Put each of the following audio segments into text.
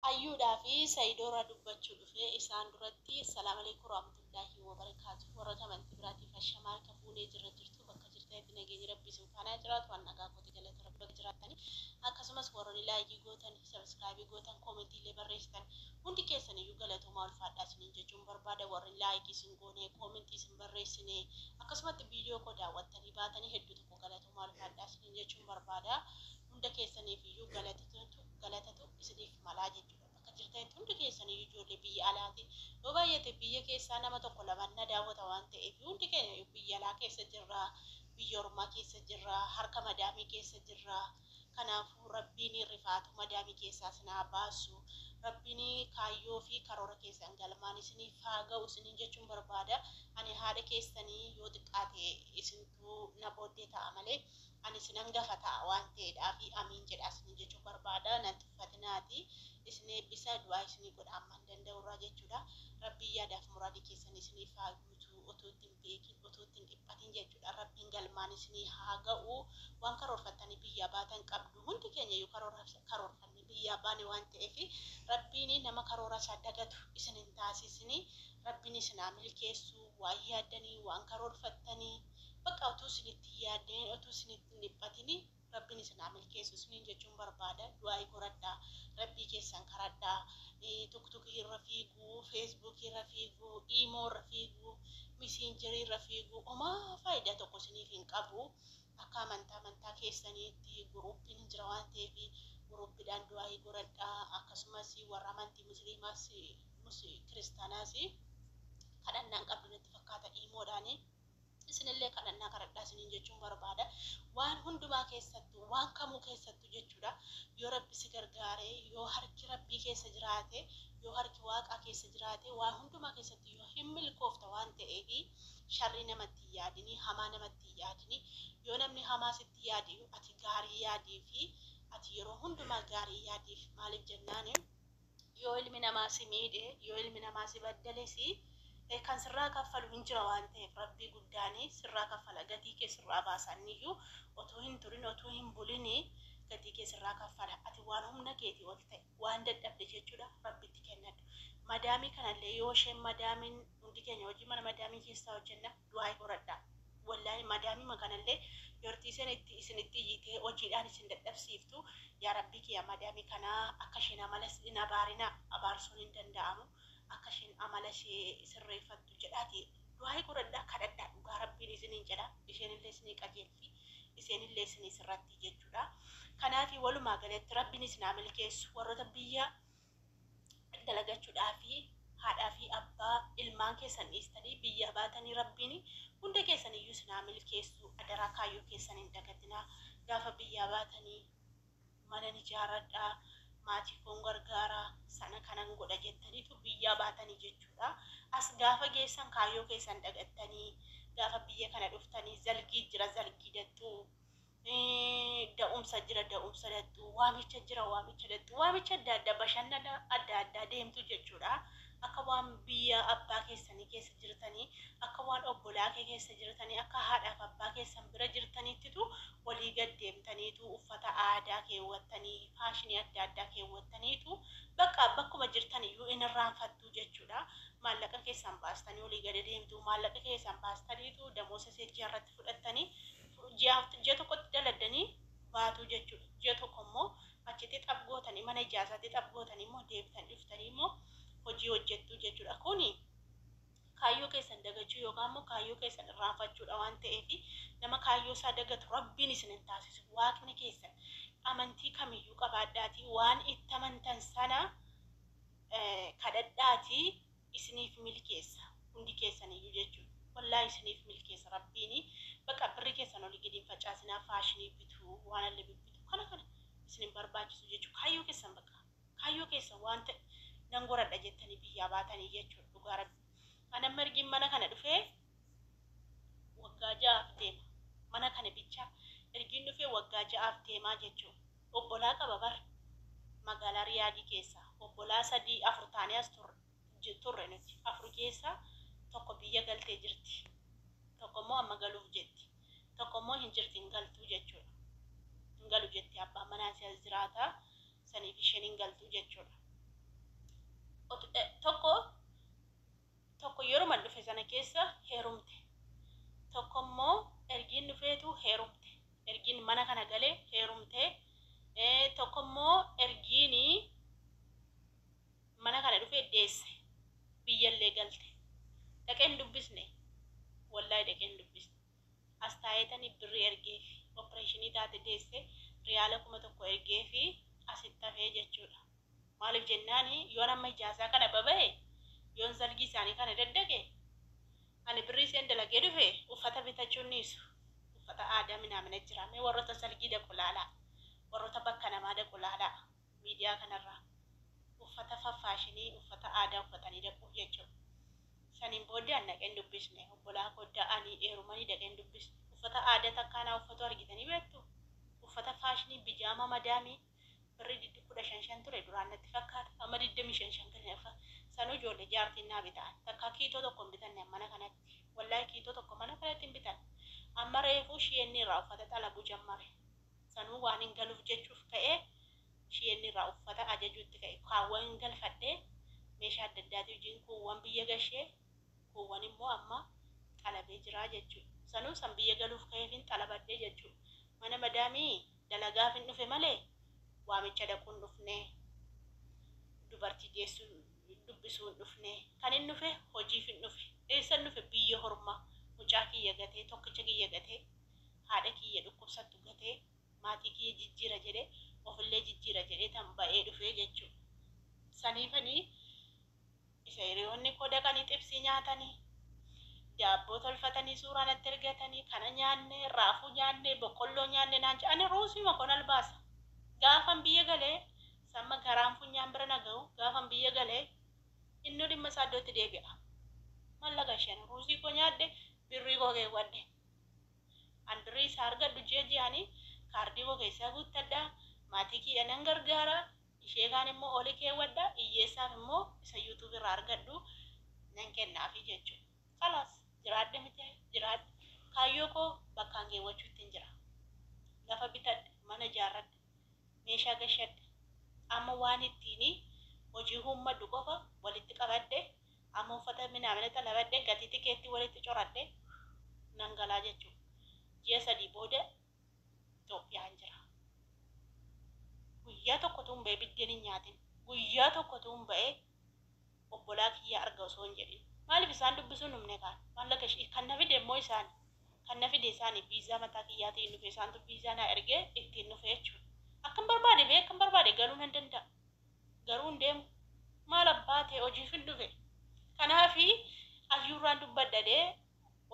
hayyuudhaa fi sayidoora dubbachuu dhufee isaan duratti assalamu alaykum warahmatullahi wabarakatuh. Warra amantii biraatiif ashamaa harka fuunee jirtu bakka jirtanitti nageenya rabbii isin faana jiraatu waan nagaa kooti galata rabbii jiraatanii akkasumas warroonni laayikii gootan sabskiraaybii gootan koomentii illee barreessitan hundi keessan iyyuu galatoomaa ulfaadhaa isiniin jechuun barbaada. Warri laayikii isin goone koomentii isin barreessine akkasumatti viidiyoo koo daawwattanii baatanii hedduu tokko galatoomaa ulfaadhaa isiniin jechuun barbaada. Hunda keessaniif iyyuu galatatu isiniif malaa jechuudha. Bakka jirtanitti hundi keessanii ijoollee biyya alaati. Yoo baay'ate biyya keessaa nama tokko lamanna daawwata waan ta'eef hundi keenya biyya alaa keessa jirra, biyya ormaa keessa jirra, harka madaamii keessa jirra. Kanaafuu rabbiin rifaatu madaamii keessaa sinaa baasu. Rabbiin kaayyoo fi karoora keessan galmaan isiniif haa ga'u isiniin jechuun barbaada. Ani haadha keessanii yoo xiqqaate isintu na booddee ta'a malee ani sinan gafa ta'a waan ta'eedhaaf amiin jedhaa isiniin jechuun barbaada. Nan tuffatinaati isin eebbisa du'aa isinii godha amman danda'urraa jechuudha. Rabbiin yaadaaf muraadii keessan isiniif haa guutu otoo ittiin beekin otoo ittiin dhiphatin jechuudha. Rabbiin galmaan isinii haa ga'u. Waan karoorfattanii biyya baatan qabdu hundi keenya yoo karoorfanne biyya baane waan ta'eef rabbiin nama karoora isaa dagatu isin hin taasisini. Rabbiin isin haa milkeessu waan yaaddanii waan karoorfattanii bakka otoo isinitti yaaddeen otoo isinitti hin dhiphatini rabbiin isin haa milkeessu isiniin jechuun barbaada. Du'aa godhadhaa rabbii keessan kadhadhaa. Tuktukii irra fiiguu, feesbuukii irra fiiguu, iimoo irra fiiguu, miisenjarii irra fiiguu homaa faayidaa tokko isiniif hin qabu. Akka amantaa keessaniitti guruupiin jira waan ta'eef guruupiidhaan du'aa godhadhaa. Akkasumas warra amantii musliimaas kiristaanaas kadhannaan qabdu natti fakkaata iimoodhaan isinillee kadhannaa kadhadhaa isiniin jechuun barbaada. Waan hundumaa keessattuu waan kamuu keessattuu jechuudha. Yoo rabbi si gargaare yoo harki rabbii keessa jiraate yoo harki waaqaa keessa jiraate waan hundumaa keessattuu yoo hin milkoofta waan ta'eef sharri namatti hin yaadini hamaa namatti hin yaadini. Yoo namni hamaa sitti yaade ati gaarii yaadii fi ati yeroo hundumaa gaarii yaadiif maaliif jennaan yoo ilmi namaa si miidhe yoo ilmi namaa si baddalesi kan sirraa kaffalu hin jira waan ta'eef rabbii guddaanii sirraa kaffala. Gatii kee sirraa baasaniyyuu otoo hin turin otoo hin bulini gatii kee sirraa kaffala. Ati waan humna keetii ol ta'e waan dadhabde jechuudha rabbitti kennadhu. Madaamii kanallee yoo isheen madaamiin hundi keenya hojii mana madaamii keessaa hojjenna du'aa godhadhaa. Wallahi madaamii kanallee yortii isinitti iyyitee hojiidhaan isin dadhabsiiftu yaa rabbii kiyya madaamii kanaa akka isheen amala hin abaarina abaarsuun hin danda'amu. Akka isheen amala ishee sirreeffattu jedhaati du'aa godhadhaa kadhadhaa dhugaa rabbiin isiniin jedha. Isheenillee isinii qajeelfi isheenillee isinii sirratti jechuudha. Kanaaf walumaa galatti rabbiin isin haa milkeessu. Warroota biyya dalagachuudhaa fi haadhaa fi abbaa ilmaan keessan dhiistanii biyya baatanii rabbiin hunda keessan iyyuu isin haa milkeessu. Adaraa kaayyoo keessan hin dagatinaa. Gaafa biyya baatanii mana ijaaradhaa. Maatii koon gargaaraa sana kanan godha jettaniitu biyya baatanii jechuudha. As gaafa geessan kaayyoo keessan dagattanii gaafa biyya kana dhuftanii zalgii jira zalgii dattuu da'umsa jira da'umsa dattuu waamicha jira waamicha dattuu waamicha adda addaa bashannana adda addaa deemtu jechuudha. Akka waan biyya abbaa keessanii keessa jirtanii akka waan obbolaa kee keessa jirtanii akka haadhaaf abbaa keessan bira jirtaniittitu walii gad deemtaniitu uffata aadaa keewwattanii faashinii adda addaa keewwattaniitu bakka bakkuma jirtaniyyuu in irraanfattu jechuudha. Maallaqa keessan baastanii walii gad deemtu maallaqa keessan baastaniitu damoosa seejjii irratti fudhattanii ji'a tokkotti daladdanii baatu jechuudha. Ji'a tokko immoo achitti xabgootanii mana ijaasaatti xabgootanii immoo deebitanii dhuftanii immoo hojii hojjettu jechuudha. Kuni kaayyoo keessan dagachuu yookaan immoo kaayyoo keessan irraanfachuudha waan ta'eef nama kaayyoo isaa dagatu rabbiin isin hin taasisu. Waaqni keessan amantii kamiyyuu qabaadhaatii waan itti amantan sana kadhadhaatii isiniif milkeessa hundi keessan iyyuu jechuudha. Wallahi isiniif milkeessa rabbiin bakka birri keessan olii gadi hin facaasinaa faashinii bituu waan illee bituu kana isin hin barbaachisu jechuudha. Kaayyoo keessan bakka kaayyoo keessan waan ta'e nan godhadha jettanii biyyaa baatanii jechuudha. Dhugaa rabbi ana margiin mana kana dhufee waggaa 6 deema. Mana kana bicha ergiin dhufee waggaa 6 deemaa jechuudha. Obbolaa qaba bar magaalaa Riyaadii keessa obbolaa 3-4 taanii as turre nuti. 4 keessa tokko biyya galtee jirti. Tokko immoo amma galuuf jetti. Tokko immoo hin jirti hin galtuu jechuudha. Hin galu jetti abbaan manaa si as jiraata saniif isheen hin galtuu jechuudha. keessa heerumte. Tokkommoo ergiin dhufeetu heerumte. Ergiin mana kana galee heerumte. Tokkommoo ergiin mana kana dhufee deesse. Biyyallee galte. Dhaqeen dubbisne. Wallahi dhaqeen dubbisne. As taa'etanii birrii ergeefi opereeshinii taate deesse riyaala 1,000 ergeefi asitti hafee jechuudha. Maaliif jennaani yoon amma ijaasaa kana babahe yoon zalgii isaanii kana daddaqe ani birrii isheen dalagee dhufe uffata bitachuun niisu. Uffata aadaa minaamina jira. Mee warroota zalgii dhaqu laalaa. Warroota bakka namaa dhaqu laalaa. Miidiyaa kanarraa. Uffata faffaashinii uffata aadaa uffatanii dhaqu jechuudha. Saniin booddee an dhaqeen dubbisne. Obbolaa koddaa ani dheerumanii dhaqeen dubbisne. Uffata aadaa takkaanaa uffatu argitanii beektu. Uffata faashinii bijaama madaamii birrii 15 ture duraan natti fakkaata. Amma 25 kan sanuu ijoollee jaartiin naa bitaan. Takka kiitoo tokko hin bitanne mana kanatti. Wallahi kiitoo tokko mana kanatti hin bitan. Amma reefuu shiyeenni irraa uffata xalabuu jammare. Sanuu waan hin galuuf jechuuf ka'ee shiyeenni irraa uffata ajajuutti ka'e. Kaawwan hin galfadhee meeshaa adda addaatii wajjin kuuwwan biyya gashee kuuwwan immoo amma xalabee jira jechuudha. Sanuu san biyya galuuf ka'eefin xalabadhee jechuudha. Mana madaamii dalagaaf hin dhufe malee waamicha dhaquun dhufne dubartii deessuu dubbisuun dhufne kan hin dhufe hojiif hin dhufe eessan dhufe biyya hormaa mucaa kiyya gatee tokkicha kiyya gatee haadha kiyya dhukkubsattu gatee maatii kiyya jijjiira jedhee ofillee jijjiira jedhee tan ba'ee dhufee jechuudha. Saniifanii isa hiriyoonni koo dhaqanii xibsii nyaatanii daabboo tolfatanii suuraa natti ergatanii kana nyaanne raafuu nyaanne boqqolloo nyaanne naan jedhani ruusii makoon albaasa. Gaafan biyya galee samma garaan funyaan bira naga'u gaafan biyya galee inni dhimma isaa iddootti deebi'a. Mallaqa isheen ruusii koo nyaadde birrii koo keewwadhe. An birrii isaa argadhu ji'anii kaardii koo keessaa guuttadhaa maatii kiyya nan gargaara ishee kaan immoo oli keewwadha hiyyeessaaf immoo isa yuutuub irraa argadhu nan kennaafi jechuudha. Kalaas jiraadde miti jiraadde kaayyoo koo bakkaan keewwachuutti hin jira. Lafa bitadhe mana ijaarradhe. Meeshaa gashadhe amma waan ittiin hojii hummadhu qofa walitti qabadhe amma uffata minaamina xalabadhe gatii tikeetti walitti coradhe nan galaa jechuudha. Ji'a 3 booda Itoophiyaan jira. Guyyaa tokko tuun ba'ee biddeen hin nyaatin. Guyyaa tokko tuun ba'ee obbolaa kiyya arga osoo hin jedhin. Maaliif isaan dubbisuun humne kaan? Maallaqa ishee kan na fide immoo isaani. Kan na fide isaanii viizaa mataa kiyyaatiin dhufe isaantu viizaa naa ergee ittiin dhufe jechuudha. Akkam barbaade bee akkam barbaade galuu nan danda'a. Garuu hin deemu. Maal abbaa ta'e hojiif hin dhufe. Kanaafi ayyuurraan dubbadhadhee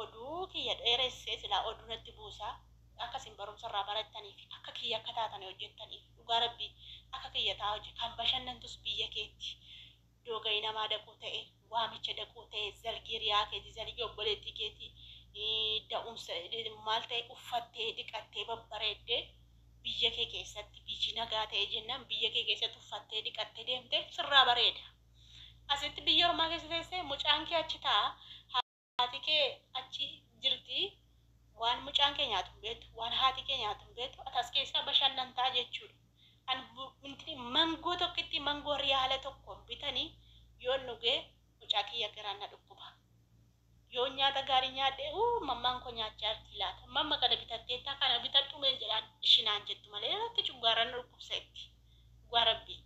oduu kiyya dheeressee silaa oduu natti buusaa akkasiin barumsa irraa barattaniif akka kiyya akka taatanii hojjettaniif dhugaa rabbii akka kiyya taa hojii kan bashannantus biyya keetti doogayii namaa dhaquu ta'e waamicha dhaquu ta'e zalgii riyaa keetii zalgii obboleettii keetii da'umsa maal ta'e uffattee dhiqattee babbareeddee biyya kee keessatti biyyi nagaa ta'e jennaan biyya kee keessatti uffattee dhiqattee deemtee sirraa bareeda. Asitti biyya ormaa keessa teessee mucaan kee achi taa'a. Haati kee achi jirti. Waan mucaan kee nyaatu hin beektu, waan haati kee nyaatu hin beektu, atas keessaa bashannantaa jechuudha. Ani mangoo tokkitti mangoo riyaala tokko bitanii yoo dhugee mucaa kiyya garaan na dhukkuba. Yoo nyaata gaarii nyaadhee mammaan koo nyaachaa jirti laata. Mamma kana bitattee taa kana bitadhu mee jedhaan ishinaan jettu malee irratti cuggaaraan na dhukkubseetti. Dhugaa rabbii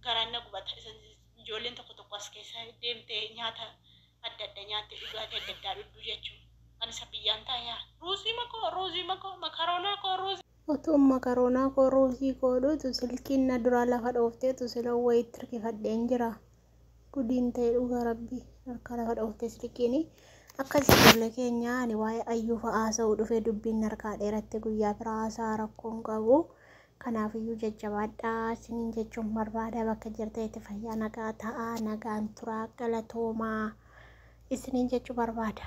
garaan na gubata. Ijoolleen tokko as keessa deemtee nyaata adda addaa nyaattee dhugaatii adda addaa dhugdu jechuudha. Ani sabiyyaan taayaa ruuzii makoo makaroonaa koo ruuzii. Otuun makaroonaa koo ruuzii godhuutu silkiin na duraa lafa dhoofteetu sila wayitti hirkifadheen jira. Gudiin ta'e dhugaa rabbii harka lafa dhooftee silkiini. Akkasii ijoollee keenya ani waa'ee ayyuu haasa'uu dhufee dubbiin harkaa dheeratte guyyaa biraa haasaa rakkoon qabu. Kanaafiyyuu jajjabaadhaa isiniin jechuun barbaada bakka jirteetti fayyaa nagaa ta'aa nagaan turaa galatoomaa isiniin jechuu barbaada.